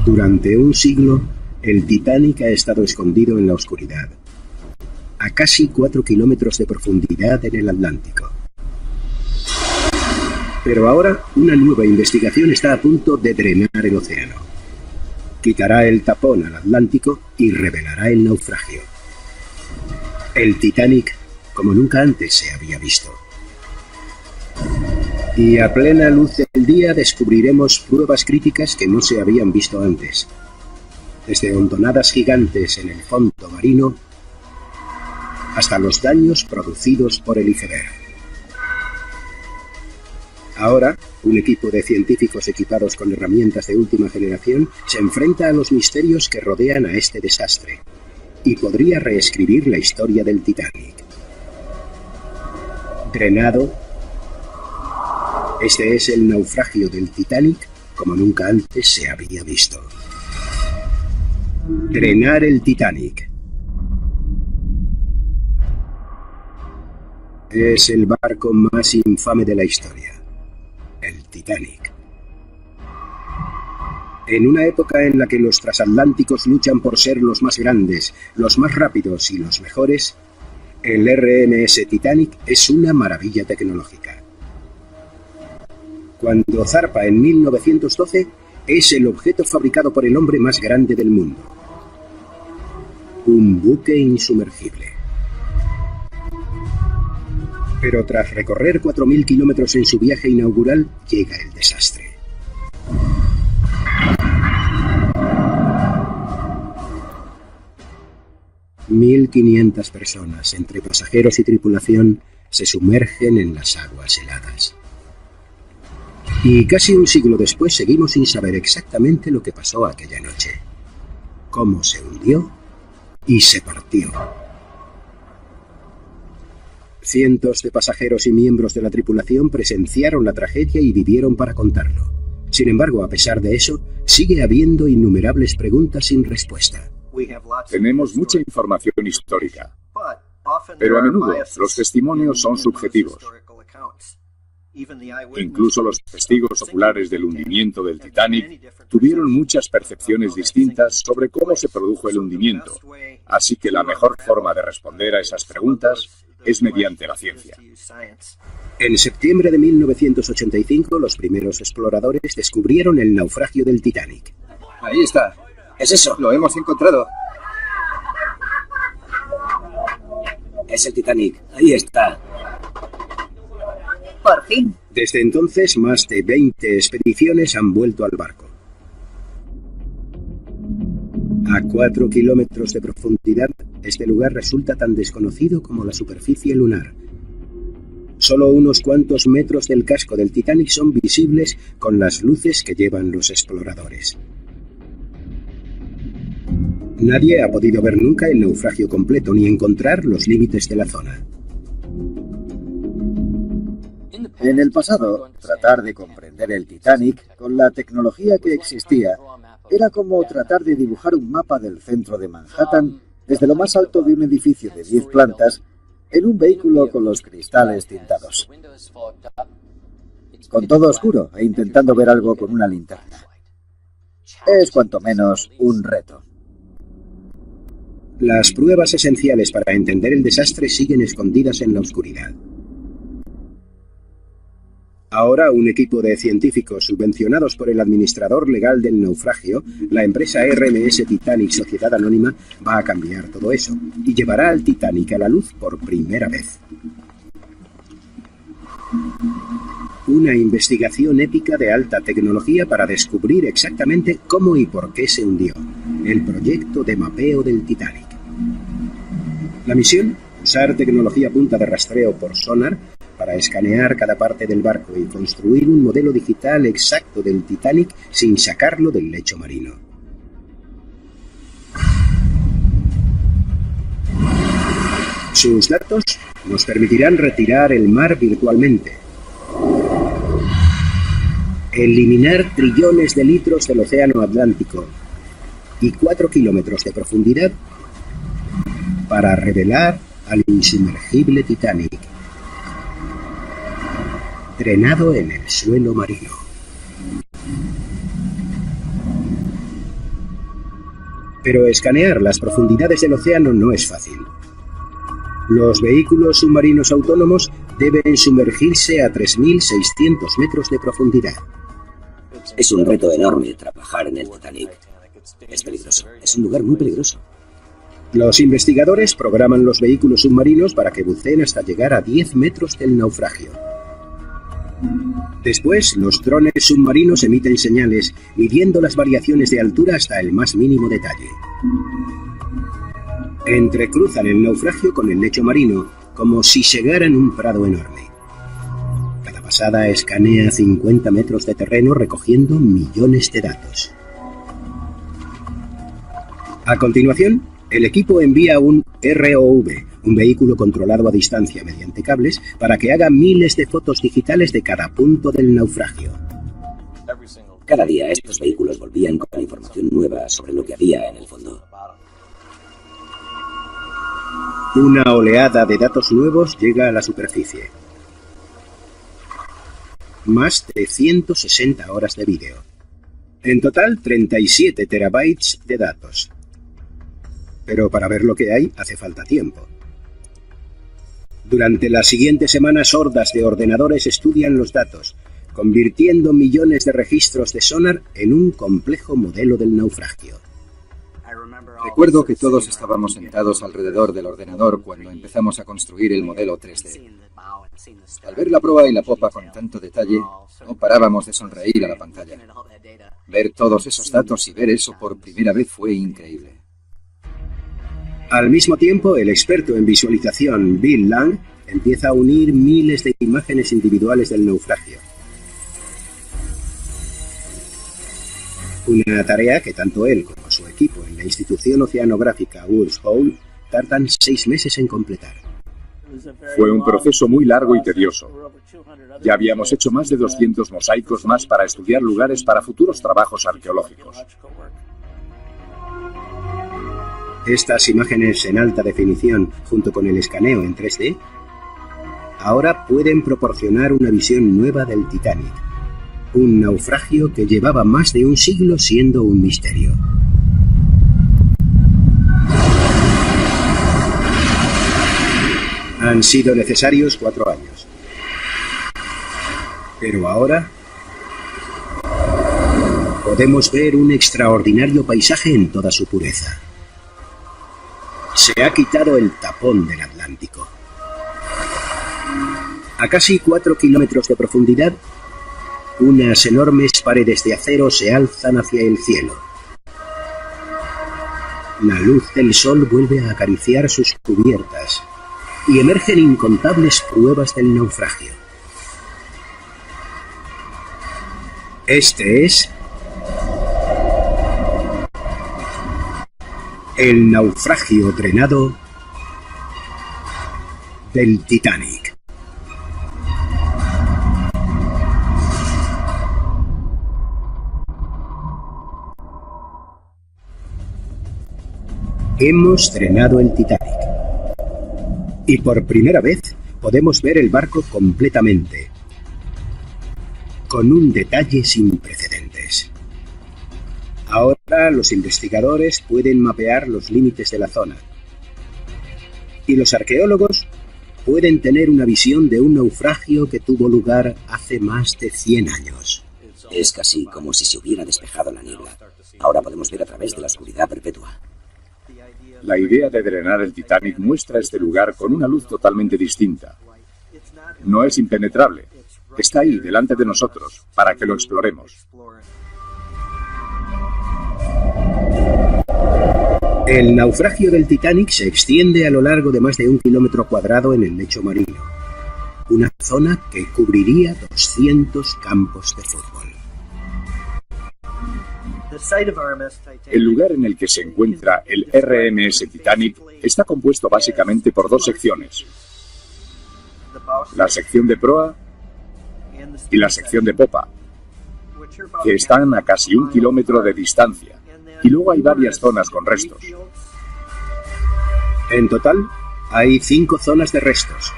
Durante un siglo, el Titanic ha estado escondido en la oscuridad, a casi 4 kilómetros de profundidad en el Atlántico. Pero ahora, una nueva investigación está a punto de drenar el océano. Quitará el tapón al Atlántico y revelará el naufragio. El Titanic como nunca antes se había visto. Y a plena luz del día descubriremos pruebas críticas que no se habían visto antes. Desde hondonadas gigantes en el fondo marino hasta los daños producidos por el iceberg. Ahora, un equipo de científicos equipados con herramientas de última generación se enfrenta a los misterios que rodean a este desastre y podría reescribir la historia del Titanic. Drenado, este es el naufragio del Titanic como nunca antes se había visto. Drenar el Titanic. Es el barco más infame de la historia. El Titanic. En una época en la que los transatlánticos luchan por ser los más grandes, los más rápidos y los mejores, el RMS Titanic es una maravilla tecnológica. Cuando zarpa en 1912, es el objeto fabricado por el hombre más grande del mundo. Un buque insumergible. Pero tras recorrer 4.000 kilómetros en su viaje inaugural, llega el desastre. ...1.500 personas, entre pasajeros y tripulación, se sumergen en las aguas heladas. Y casi un siglo después seguimos sin saber exactamente lo que pasó aquella noche. Cómo se hundió y se partió. Cientos de pasajeros y miembros de la tripulación presenciaron la tragedia y vivieron para contarlo. Sin embargo, a pesar de eso, sigue habiendo innumerables preguntas sin respuesta. Tenemos mucha información histórica, pero a menudo los testimonios son subjetivos. Incluso los testigos oculares del hundimiento del Titanic tuvieron muchas percepciones distintas sobre cómo se produjo el hundimiento, así que la mejor forma de responder a esas preguntas es mediante la ciencia. En septiembre de 1985, los primeros exploradores descubrieron el naufragio del Titanic. Ahí está. ¿Es eso? Lo hemos encontrado. Es el Titanic. Ahí está. Por fin. Desde entonces, más de 20 expediciones han vuelto al barco. A 4 kilómetros de profundidad, este lugar resulta tan desconocido como la superficie lunar. Solo unos cuantos metros del casco del Titanic son visibles con las luces que llevan los exploradores. Nadie ha podido ver nunca el naufragio completo ni encontrar los límites de la zona. En el pasado, tratar de comprender el Titanic con la tecnología que existía era como tratar de dibujar un mapa del centro de Manhattan desde lo más alto de un edificio de 10 plantas en un vehículo con los cristales tintados. Con todo oscuro e intentando ver algo con una linterna. Es cuanto menos un reto. Las pruebas esenciales para entender el desastre siguen escondidas en la oscuridad. Ahora, un equipo de científicos subvencionados por el administrador legal del naufragio, la empresa RMS Titanic Sociedad Anónima, va a cambiar todo eso y llevará al Titanic a la luz por primera vez. Una investigación épica de alta tecnología para descubrir exactamente cómo y por qué se hundió. El proyecto de mapeo del Titanic. La misión: usar tecnología punta de rastreo por sonar para escanear cada parte del barco y construir un modelo digital exacto del Titanic sin sacarlo del lecho marino. Sus datos nos permitirán retirar el mar virtualmente, eliminar trillones de litros del océano Atlántico y 4 kilómetros de profundidad para revelar al insumergible Titanic, drenado en el suelo marino. Pero escanear las profundidades del océano no es fácil. Los vehículos submarinos autónomos deben sumergirse a 3.600 metros de profundidad. Es un reto enorme trabajar en el Titanic. Es peligroso, es un lugar muy peligroso. Los investigadores programan los vehículos submarinos para que buceen hasta llegar a 10 metros del naufragio. Después, los drones submarinos emiten señales, midiendo las variaciones de altura hasta el más mínimo detalle. Entrecruzan el naufragio con el lecho marino, como si segaran un prado enorme. Cada pasada escanea 50 metros de terreno recogiendo millones de datos. A continuación, el equipo envía un ROV, un vehículo controlado a distancia mediante cables, para que haga miles de fotos digitales de cada punto del naufragio. Cada día estos vehículos volvían con información nueva sobre lo que había en el fondo. Una oleada de datos nuevos llega a la superficie. Más de 160 horas de vídeo. En total, 37 terabytes de datos. Pero para ver lo que hay, hace falta tiempo. Durante las siguientes semanas, hordas de ordenadores estudian los datos, convirtiendo millones de registros de sonar en un complejo modelo del naufragio. Recuerdo que todos estábamos sentados alrededor del ordenador cuando empezamos a construir el modelo 3D. Al ver la proa y la popa con tanto detalle, no parábamos de sonreír a la pantalla. Ver todos esos datos y ver eso por primera vez fue increíble. Al mismo tiempo, el experto en visualización, Bill Lang, empieza a unir miles de imágenes individuales del naufragio. Una tarea que tanto él como su equipo en la institución oceanográfica Woods Hole tardan 6 meses en completar. Fue un proceso muy largo y tedioso. Ya habíamos hecho más de 200 mosaicos más para estudiar lugares para futuros trabajos arqueológicos. Estas imágenes en alta definición, junto con el escaneo en 3D, ahora pueden proporcionar una visión nueva del Titanic. Un naufragio que llevaba más de un siglo siendo un misterio. Han sido necesarios 4 años. Pero ahora podemos ver un extraordinario paisaje en toda su pureza. Se ha quitado el tapón del Atlántico. A casi 4 kilómetros de profundidad, unas enormes paredes de acero se alzan hacia el cielo. La luz del sol vuelve a acariciar sus cubiertas y emergen incontables pruebas del naufragio. Este es el naufragio drenado del Titanic. Hemos drenado el Titanic. Y por primera vez podemos ver el barco completamente, con un detalle sin precedentes. Ahora los investigadores pueden mapear los límites de la zona. Y los arqueólogos pueden tener una visión de un naufragio que tuvo lugar hace más de 100 años. Es casi como si se hubiera despejado la niebla. Ahora podemos ver a través de la oscuridad perpetua. La idea de drenar el Titanic muestra este lugar con una luz totalmente distinta. No es impenetrable. Está ahí, delante de nosotros, para que lo exploremos. El naufragio del Titanic se extiende a lo largo de más de 1 kilómetro cuadrado en el lecho marino. Una zona que cubriría 200 campos de fútbol. El lugar en el que se encuentra el RMS Titanic está compuesto básicamente por 2 secciones. La sección de proa y la sección de popa, que están a casi 1 kilómetro de distancia, y luego hay varias zonas con restos. En total, hay 5 zonas de restos,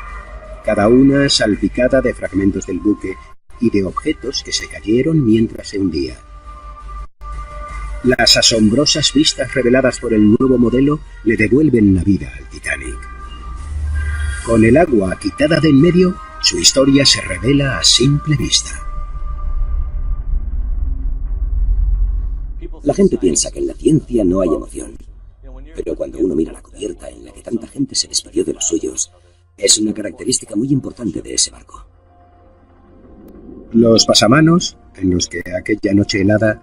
cada una salpicada de fragmentos del buque y de objetos que se cayeron mientras se hundía. Las asombrosas vistas reveladas por el nuevo modelo le devuelven la vida al Titanic. Con el agua quitada de en medio, su historia se revela a simple vista. La gente piensa que en la ciencia no hay emoción, pero cuando uno mira la cubierta en la que tanta gente se despidió de los suyos, es una característica muy importante de ese barco. Los pasamanos, en los que aquella noche helada,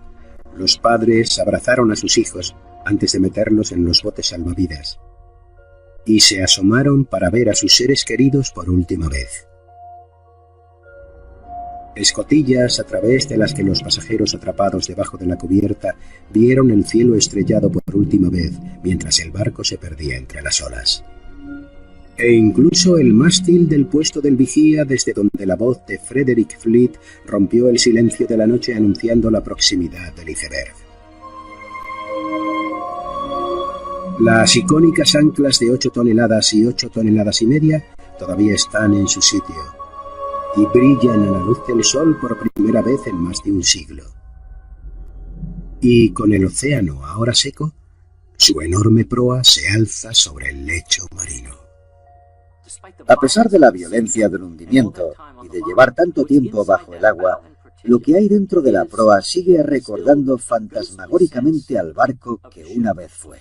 los padres abrazaron a sus hijos antes de meterlos en los botes salvavidas, y se asomaron para ver a sus seres queridos por última vez. Escotillas a través de las que los pasajeros atrapados debajo de la cubierta vieron el cielo estrellado por última vez mientras el barco se perdía entre las olas. E incluso el mástil del puesto del vigía, desde donde la voz de Frederick Fleet rompió el silencio de la noche anunciando la proximidad del iceberg. Las icónicas anclas de 8 toneladas y 8 toneladas y media todavía están en su sitio y brillan a la luz del sol por primera vez en más de un siglo. Y con el océano ahora seco, su enorme proa se alza sobre el lecho marino. A pesar de la violencia del hundimiento y de llevar tanto tiempo bajo el agua, lo que hay dentro de la proa sigue recordando fantasmagóricamente al barco que una vez fue.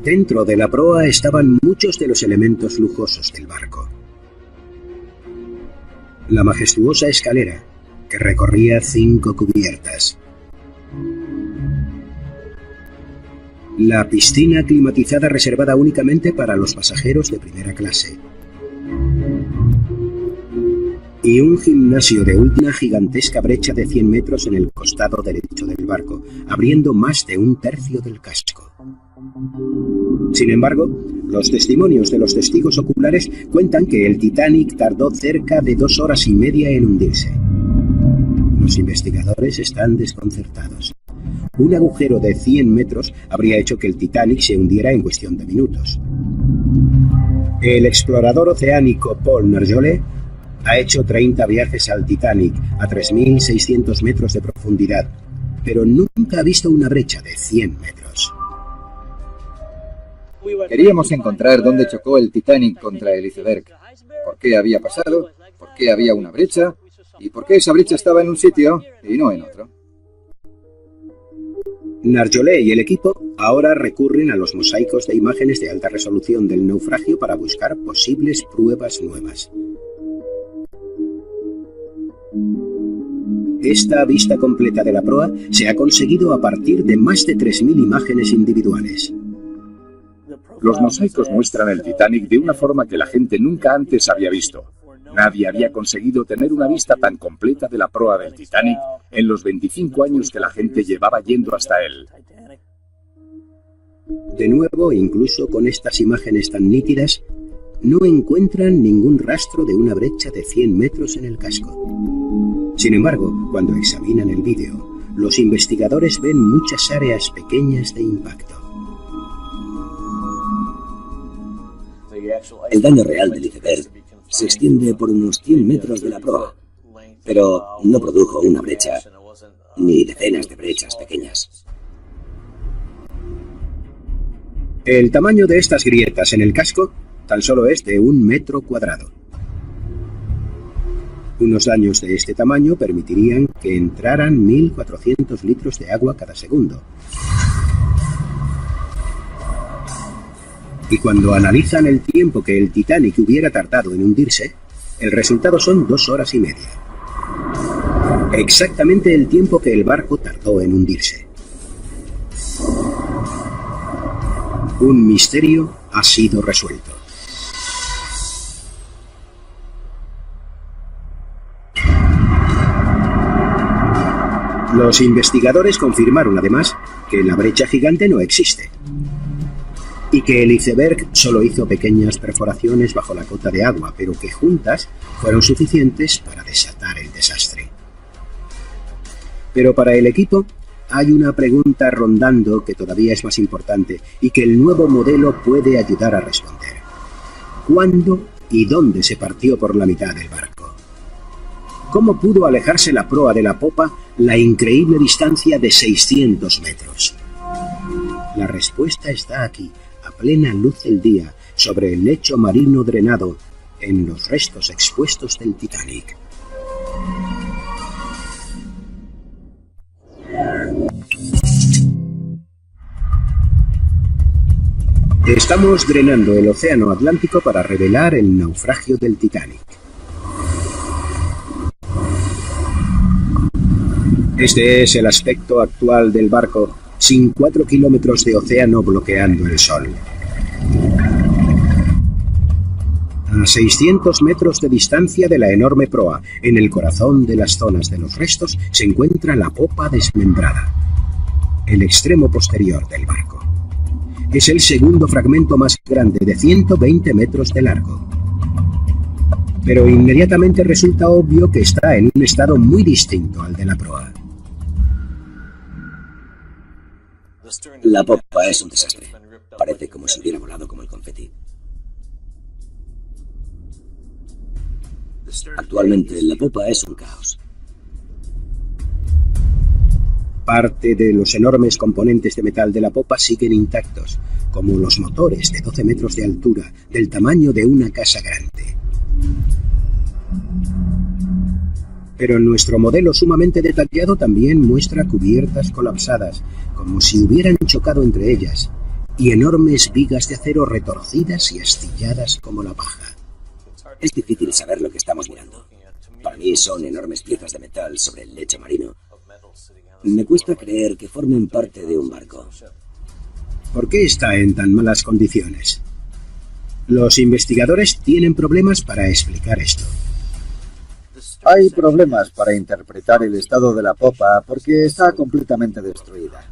Dentro de la proa estaban muchos de los elementos lujosos del barco. La majestuosa escalera, que recorría 5 cubiertas. La piscina climatizada reservada únicamente para los pasajeros de primera clase. Y un gimnasio de una gigantesca brecha de 100 metros en el costado derecho del barco, abriendo más de 1/3 del casco. Sin embargo, los testimonios de los testigos oculares cuentan que el Titanic tardó cerca de 2 horas y media en hundirse. Los investigadores están desconcertados. Un agujero de 100 metros habría hecho que el Titanic se hundiera en cuestión de minutos. El explorador oceánico Paul Nargeolet ha hecho 30 viajes al Titanic a 3.600 metros de profundidad, pero nunca ha visto una brecha de 100 metros. Queríamos encontrar dónde chocó el Titanic contra el iceberg, por qué había pasado, por qué había una brecha y por qué esa brecha estaba en un sitio y no en otro. Nargeolet y el equipo ahora recurren a los mosaicos de imágenes de alta resolución del naufragio para buscar posibles pruebas nuevas. Esta vista completa de la proa se ha conseguido a partir de más de 3.000 imágenes individuales. Los mosaicos muestran el Titanic de una forma que la gente nunca antes había visto. Nadie había conseguido tener una vista tan completa de la proa del Titanic en los 25 años que la gente llevaba yendo hasta él. De nuevo, incluso con estas imágenes tan nítidas, no encuentran ningún rastro de una brecha de 100 metros en el casco. Sin embargo, cuando examinan el vídeo, los investigadores ven muchas áreas pequeñas de impacto. El daño real del iceberg se extiende por unos 100 metros de la proa, pero no produjo una brecha, ni decenas de brechas pequeñas. El tamaño de estas grietas en el casco tan solo es de 1 metro cuadrado. Unos daños de este tamaño permitirían que entraran 1.400 litros de agua cada segundo. Y cuando analizan el tiempo que el Titanic hubiera tardado en hundirse, el resultado son 2 horas y media. Exactamente el tiempo que el barco tardó en hundirse. Un misterio ha sido resuelto. Los investigadores confirmaron además que la brecha gigante no existe y que el iceberg solo hizo pequeñas perforaciones bajo la cota de agua, pero que juntas fueron suficientes para desatar el desastre. Pero para el equipo hay una pregunta rondando que todavía es más importante y que el nuevo modelo puede ayudar a responder. ¿Cuándo y dónde se partió por la mitad el barco? ¿Cómo pudo alejarse la proa de la popa la increíble distancia de 600 metros? La respuesta está aquí, a plena luz del día, sobre el lecho marino drenado, en los restos expuestos del Titanic. Estamos drenando el océano Atlántico para revelar el naufragio del Titanic. Este es el aspecto actual del barco, sin 4 kilómetros de océano bloqueando el sol. A 600 metros de distancia de la enorme proa, en el corazón de las zonas de los restos, se encuentra la popa desmembrada, el extremo posterior del barco. Es el segundo fragmento más grande, de 120 metros de largo. Pero inmediatamente resulta obvio que está en un estado muy distinto al de la proa. La popa es un desastre. Parece como si hubiera volado como el confeti. Actualmente la popa es un caos. Parte de los enormes componentes de metal de la popa siguen intactos, como los motores de 12 metros de altura, del tamaño de una casa grande. Pero nuestro modelo sumamente detallado también muestra cubiertas colapsadas, como si hubieran chocado entre ellas, y enormes vigas de acero retorcidas y astilladas como la paja. Es difícil saber lo que estamos mirando. Para mí son enormes piezas de metal sobre el lecho marino. Me cuesta creer que formen parte de un barco. ¿Por qué está en tan malas condiciones? Los investigadores tienen problemas para explicar esto. Hay problemas para interpretar el estado de la popa porque está completamente destruida.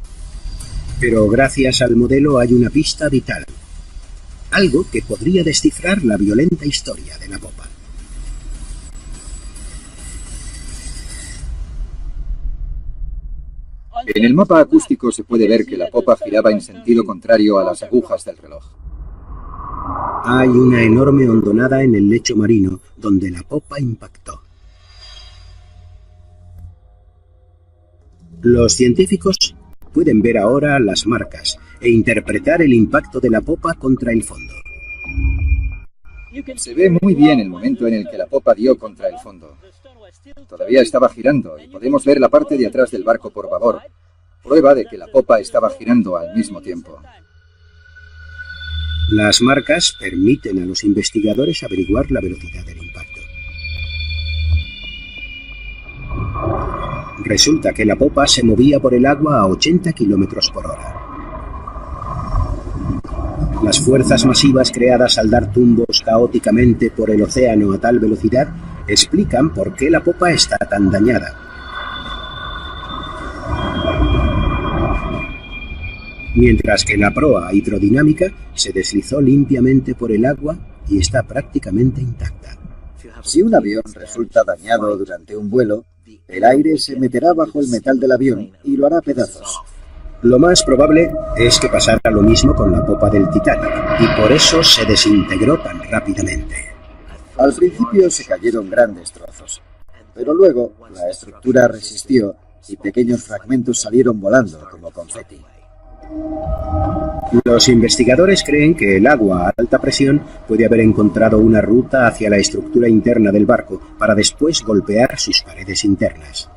Pero gracias al modelo hay una pista vital. Algo que podría descifrar la violenta historia de la popa. En el mapa acústico se puede ver que la popa giraba en sentido contrario a las agujas del reloj. Hay una enorme hondonada en el lecho marino donde la popa impactó. Los científicos pueden ver ahora las marcas e interpretar el impacto de la popa contra el fondo. Se ve muy bien el momento en el que la popa dio contra el fondo. Todavía estaba girando y podemos ver la parte de atrás del barco por babor, prueba de que la popa estaba girando al mismo tiempo. Las marcas permiten a los investigadores averiguar la velocidad del impacto. Resulta que la popa se movía por el agua a 80 kilómetros por hora. Las fuerzas masivas creadas al dar tumbos caóticamente por el océano a tal velocidad explican por qué la popa está tan dañada. Mientras que la proa hidrodinámica se deslizó limpiamente por el agua y está prácticamente intacta. Si un avión resulta dañado durante un vuelo, el aire se meterá bajo el metal del avión y lo hará pedazos. Lo más probable es que pasara lo mismo con la popa del Titanic, y por eso se desintegró tan rápidamente. Al principio se cayeron grandes trozos, pero luego la estructura resistió y pequeños fragmentos salieron volando como confeti. Los investigadores creen que el agua a alta presión puede haber encontrado una ruta hacia la estructura interna del barco para después golpear sus paredes internas.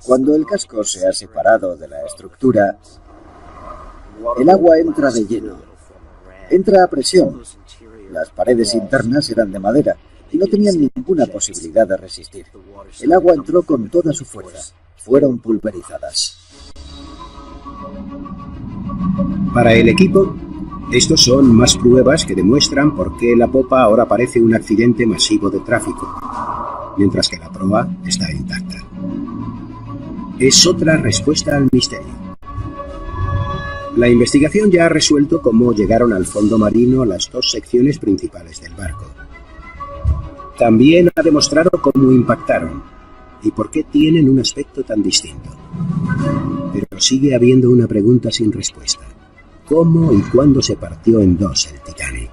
Cuando el casco se ha separado de la estructura, el agua entra de lleno. Entra a presión. Las paredes internas eran de madera y no tenían ninguna posibilidad de resistir. El agua entró con toda su fuerza. Fueron pulverizadas. Para el equipo, estos son más pruebas que demuestran por qué la popa ahora parece un accidente masivo de tráfico, mientras que la proa está intacta. Es otra respuesta al misterio. La investigación ya ha resuelto cómo llegaron al fondo marino las dos secciones principales del barco. También ha demostrado cómo impactaron y por qué tienen un aspecto tan distinto. Pero sigue habiendo una pregunta sin respuesta. ¿Cómo y cuándo se partió en dos el Titanic?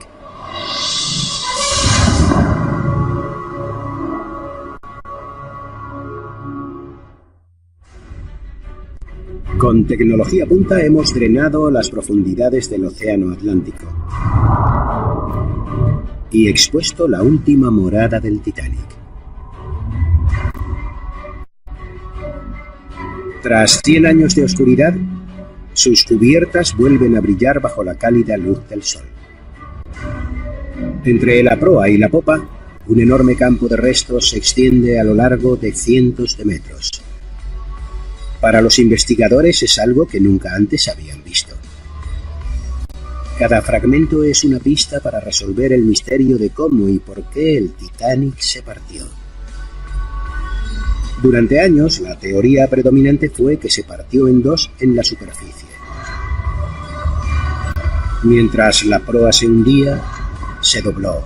Con tecnología punta hemos drenado las profundidades del Océano Atlántico y expuesto la última morada del Titanic. Tras 100 años de oscuridad, sus cubiertas vuelven a brillar bajo la cálida luz del sol. Entre la proa y la popa, un enorme campo de restos se extiende a lo largo de cientos de metros. Para los investigadores es algo que nunca antes habían visto. Cada fragmento es una pista para resolver el misterio de cómo y por qué el Titanic se partió. Durante años, la teoría predominante fue que se partió en dos en la superficie. Mientras la proa se hundía, se dobló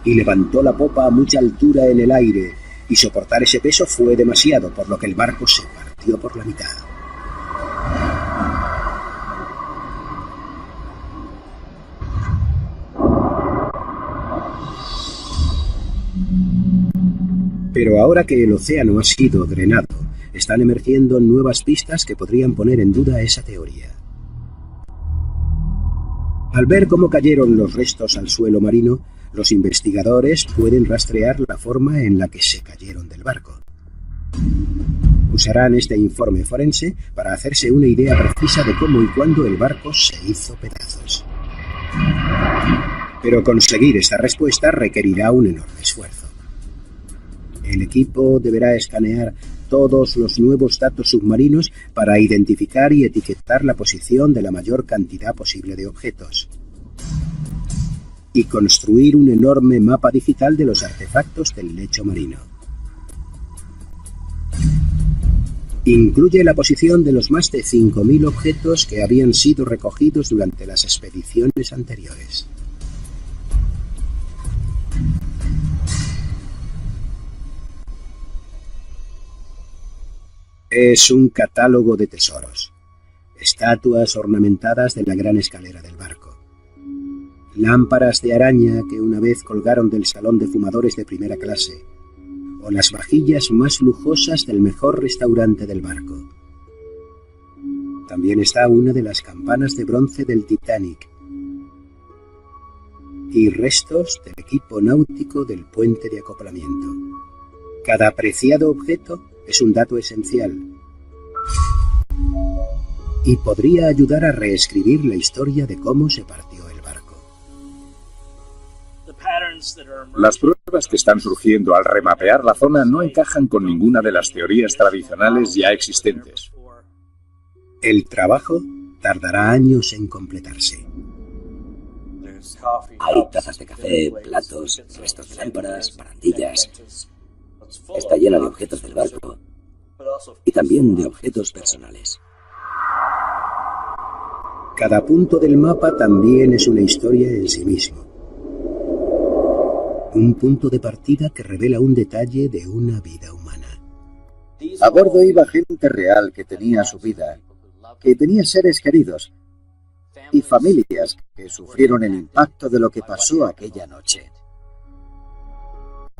y levantó la popa a mucha altura en el aire, y soportar ese peso fue demasiado, por lo que el barco se partió por la mitad. Pero ahora que el océano ha sido drenado, están emergiendo nuevas pistas que podrían poner en duda esa teoría. Al ver cómo cayeron los restos al suelo marino, los investigadores pueden rastrear la forma en la que se cayeron del barco. Usarán este informe forense para hacerse una idea precisa de cómo y cuándo el barco se hizo pedazos. Pero conseguir esta respuesta requerirá un enorme esfuerzo. El equipo deberá escanear todos los nuevos datos submarinos para identificar y etiquetar la posición de la mayor cantidad posible de objetos y construir un enorme mapa digital de los artefactos del lecho marino. Incluye la posición de los más de 5.000 objetos que habían sido recogidos durante las expediciones anteriores. Es un catálogo de tesoros, estatuas ornamentadas de la gran escalera del barco, lámparas de araña que una vez colgaron del salón de fumadores de primera clase, o las vajillas más lujosas del mejor restaurante del barco. También está una de las campanas de bronce del Titanic y restos del equipo náutico del puente de acoplamiento. Cada apreciado objeto es un dato esencial y podría ayudar a reescribir la historia de cómo se partió el barco. Las pruebas que están surgiendo al remapear la zona no encajan con ninguna de las teorías tradicionales ya existentes. El trabajo tardará años en completarse. Hay tazas de café, platos, restos de lámparas, barandillas. Está llena de objetos del barco y también de objetos personales. Cada punto del mapa también es una historia en sí mismo. Un punto de partida que revela un detalle de una vida humana. A bordo iba gente real que tenía su vida, que tenía seres queridos y familias que sufrieron el impacto de lo que pasó aquella noche.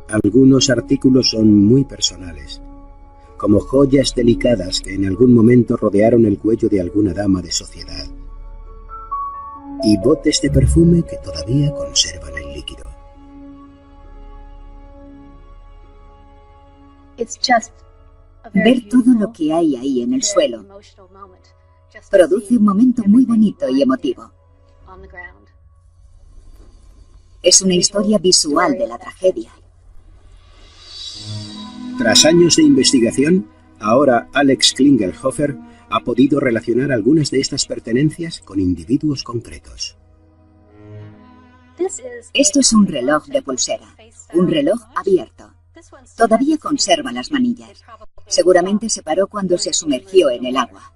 Algunos artículos son muy personales, como joyas delicadas que en algún momento rodearon el cuello de alguna dama de sociedad, y botes de perfume que todavía conservan el líquido. Ver todo lo que hay ahí en el suelo produce un momento muy bonito y emotivo. Es una historia visual de la tragedia. Tras años de investigación, ahora Alex Klingelhofer ha podido relacionar algunas de estas pertenencias con individuos concretos. Esto es un reloj de pulsera, un reloj abierto. Todavía conserva las manillas. Seguramente se paró cuando se sumergió en el agua.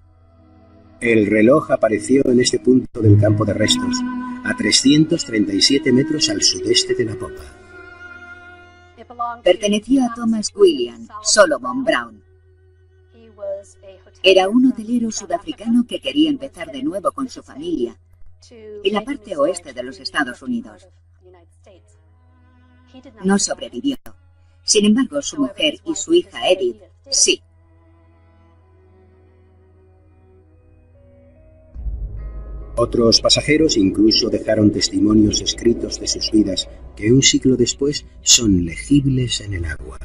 El reloj apareció en este punto del campo de restos, a 337 metros al sudeste de la popa. Perteneció a Thomas William Solomon Brown. Era un hotelero sudafricano que quería empezar de nuevo con su familia en la parte oeste de los Estados Unidos. No sobrevivió. Sin embargo, su mujer y su hija Edith, sí. Otros pasajeros incluso dejaron testimonios escritos de sus vidas que un siglo después son legibles en el agua.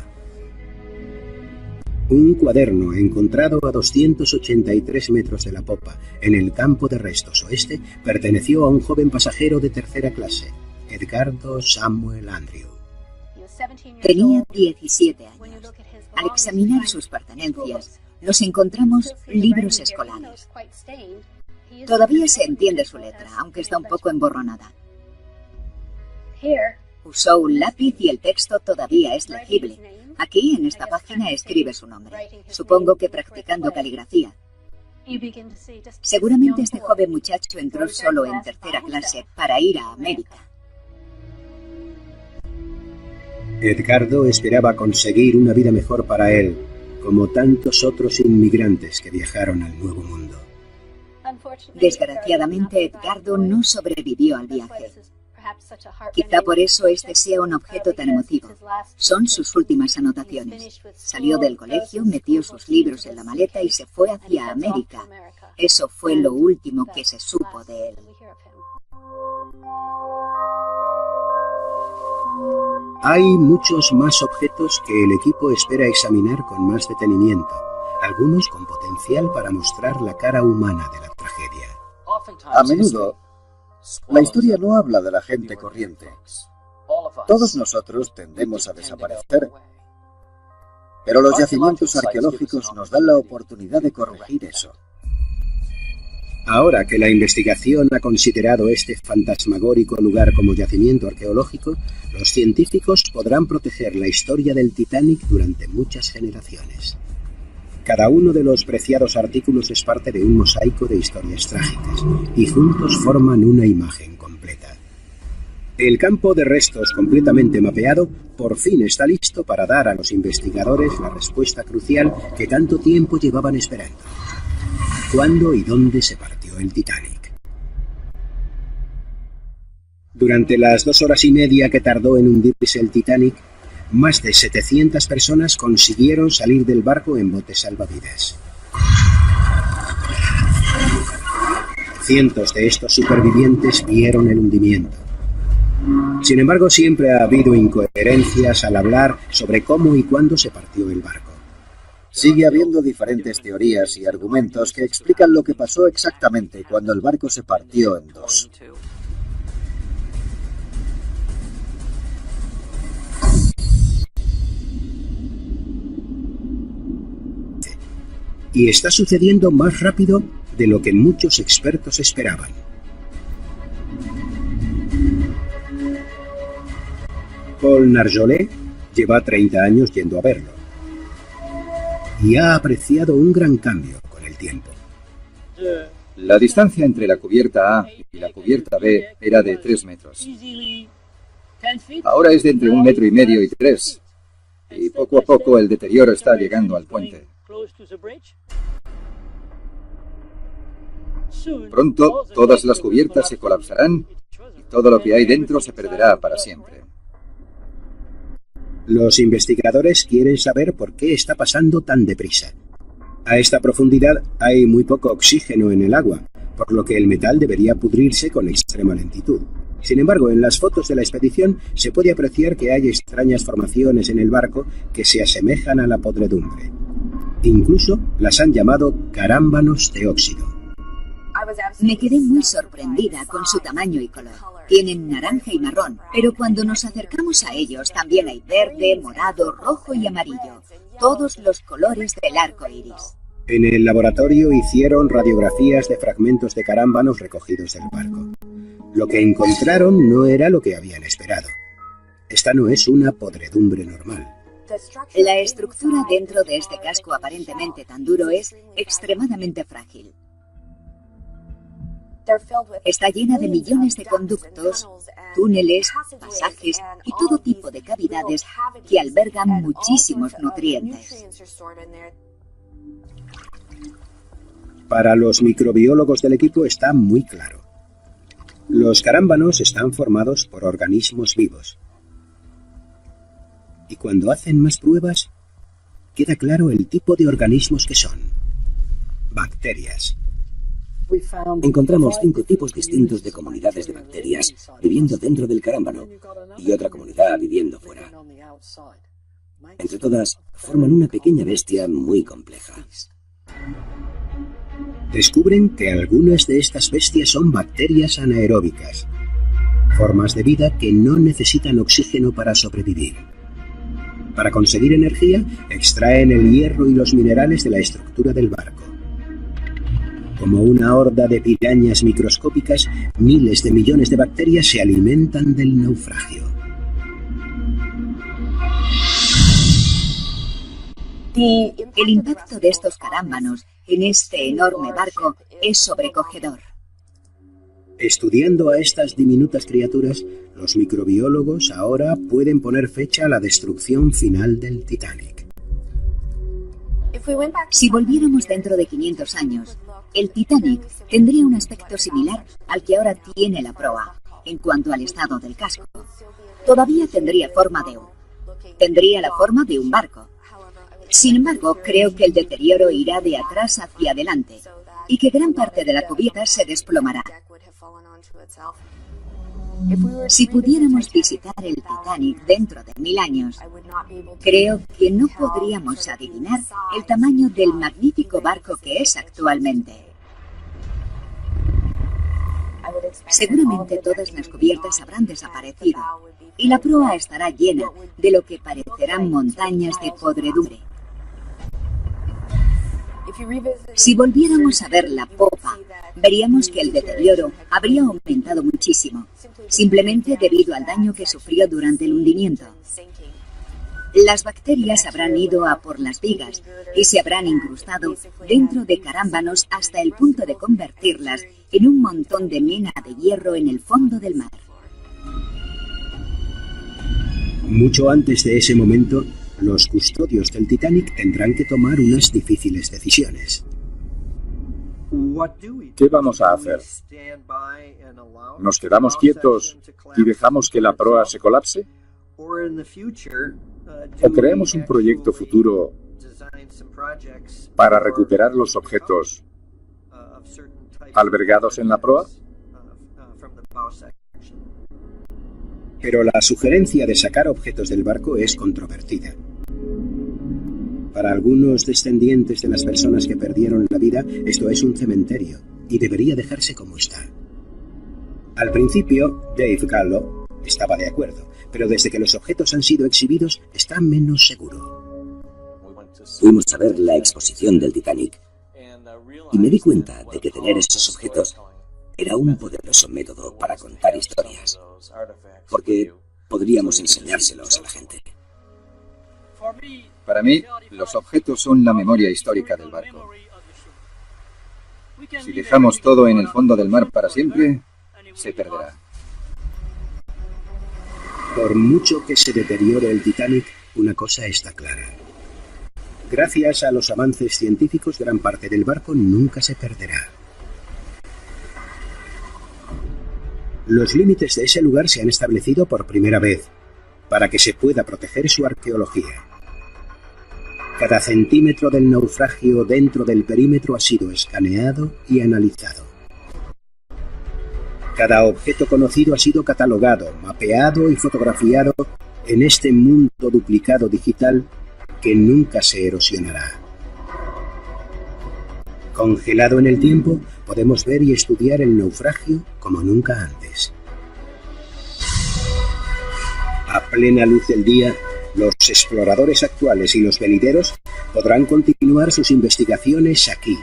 Un cuaderno encontrado a 283 metros de la popa en el campo de restos oeste perteneció a un joven pasajero de tercera clase, Edgardo Samuel Andrew. Tenía 17 años. Al examinar sus pertenencias, nos encontramos libros escolares. Todavía se entiende su letra, aunque está un poco emborronada. Usó un lápiz y el texto todavía es legible. Aquí, en esta página, escribe su nombre. Supongo que practicando caligrafía. Seguramente este joven muchacho entró solo en tercera clase para ir a América. Edgardo esperaba conseguir una vida mejor para él, como tantos otros inmigrantes que viajaron al Nuevo Mundo. Desgraciadamente, Edgardo no sobrevivió al viaje. Quizá por eso este sea un objeto tan emotivo. Son sus últimas anotaciones. Salió del colegio, metió sus libros en la maleta y se fue hacia América. Eso fue lo último que se supo de él. Hay muchos más objetos que el equipo espera examinar con más detenimiento, algunos con potencial para mostrar la cara humana de la tragedia. A menudo, la historia no habla de la gente corriente. Todos nosotros tendemos a desaparecer, pero los yacimientos arqueológicos nos dan la oportunidad de corregir eso. Ahora que la investigación ha considerado este fantasmagórico lugar como yacimiento arqueológico, los científicos podrán proteger la historia del Titanic durante muchas generaciones. Cada uno de los preciados artículos es parte de un mosaico de historias trágicas, y juntos forman una imagen completa. El campo de restos completamente mapeado por fin está listo para dar a los investigadores la respuesta crucial que tanto tiempo llevaban esperando. ¿Cuándo y dónde se partió el Titanic? Durante las 2 horas y media que tardó en hundirse el Titanic, más de 700 personas consiguieron salir del barco en botes salvavidas. Cientos de estos supervivientes vieron el hundimiento. Sin embargo, siempre ha habido incoherencias al hablar sobre cómo y cuándo se partió el barco. Sigue habiendo diferentes teorías y argumentos que explican lo que pasó exactamente cuando el barco se partió en dos. Y está sucediendo más rápido de lo que muchos expertos esperaban. Paul Narjolet lleva 30 años yendo a verlo y ha apreciado un gran cambio con el tiempo. La distancia entre la cubierta A y la cubierta B era de 3 metros. Ahora es de entre 1,5 metros y 3. Y poco a poco el deterioro está llegando al puente. Pronto todas las cubiertas se colapsarán y todo lo que hay dentro se perderá para siempre. Los investigadores quieren saber por qué está pasando tan deprisa. A esta profundidad hay muy poco oxígeno en el agua, por lo que el metal debería pudrirse con extrema lentitud. Sin embargo, en las fotos de la expedición se puede apreciar que hay extrañas formaciones en el barco que se asemejan a la podredumbre. Incluso las han llamado carámbanos de óxido. Me quedé muy sorprendida con su tamaño y color. Tienen naranja y marrón, pero cuando nos acercamos a ellos también hay verde, morado, rojo y amarillo. Todos los colores del arco iris. En el laboratorio hicieron radiografías de fragmentos de carámbanos recogidos del barco. Lo que encontraron no era lo que habían esperado. Esta no es una podredumbre normal. La estructura dentro de este casco aparentemente tan duro es extremadamente frágil. Está llena de millones de conductos, túneles, pasajes y todo tipo de cavidades que albergan muchísimos nutrientes. Para los microbiólogos del equipo está muy claro. Los carámbanos están formados por organismos vivos. Y cuando hacen más pruebas, queda claro el tipo de organismos que son. Bacterias. Encontramos 5 tipos distintos de comunidades de bacterias viviendo dentro del carámbano y otra comunidad viviendo fuera. Entre todas, forman una pequeña bestia muy compleja. Descubren que algunas de estas bestias son bacterias anaeróbicas, formas de vida que no necesitan oxígeno para sobrevivir. Para conseguir energía, extraen el hierro y los minerales de la estructura del barco. Como una horda de pirañas microscópicas, miles de millones de bacterias se alimentan del naufragio. El impacto de estos carámbanos en este enorme barco es sobrecogedor. Estudiando a estas diminutas criaturas, los microbiólogos ahora pueden poner fecha a la destrucción final del Titanic. Si volviéramos dentro de 500 años, el Titanic tendría un aspecto similar al que ahora tiene la proa, en cuanto al estado del casco. Todavía tendría la forma de un barco. Sin embargo, creo que el deterioro irá de atrás hacia adelante y que gran parte de la cubierta se desplomará. Si pudiéramos visitar el Titanic dentro de 1000 años, creo que no podríamos adivinar el tamaño del magnífico barco que es actualmente. Seguramente todas las cubiertas habrán desaparecido y la proa estará llena de lo que parecerán montañas de podredumbre. Si volviéramos a ver la popa, veríamos que el deterioro habría aumentado muchísimo, simplemente debido al daño que sufrió durante el hundimiento. Las bacterias habrán ido a por las vigas y se habrán incrustado dentro de carámbanos hasta el punto de convertirlas en un montón de mena de hierro en el fondo del mar. Mucho antes de ese momento, los custodios del Titanic tendrán que tomar unas difíciles decisiones. ¿Qué vamos a hacer? ¿Nos quedamos quietos y dejamos que la proa se colapse? ¿O creamos un proyecto futuro para recuperar los objetos albergados en la proa? Pero la sugerencia de sacar objetos del barco es controvertida. Para algunos descendientes de las personas que perdieron la vida, esto es un cementerio y debería dejarse como está. Al principio, Dave Gallo estaba de acuerdo, pero desde que los objetos han sido exhibidos, está menos seguro. Fuimos a ver la exposición del Titanic y me di cuenta de que tener esos objetos era un poderoso método para contar historias, porque podríamos enseñárselos a la gente. Para mí, los objetos son la memoria histórica del barco. Si dejamos todo en el fondo del mar para siempre, se perderá. Por mucho que se deteriore el Titanic, una cosa está clara. Gracias a los avances científicos, gran parte del barco nunca se perderá. Los límites de ese lugar se han establecido por primera vez, para que se pueda proteger su arqueología. Cada centímetro del naufragio dentro del perímetro ha sido escaneado y analizado. Cada objeto conocido ha sido catalogado, mapeado y fotografiado en este mundo duplicado digital que nunca se erosionará. Congelado en el tiempo, podemos ver y estudiar el naufragio como nunca antes. A plena luz del día, los exploradores actuales y los venideros podrán continuar sus investigaciones aquí,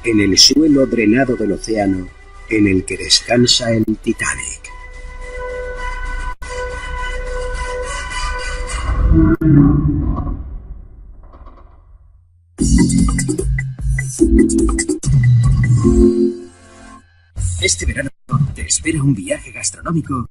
en el suelo drenado del océano en el que descansa el Titanic. Este verano te espera un viaje gastronómico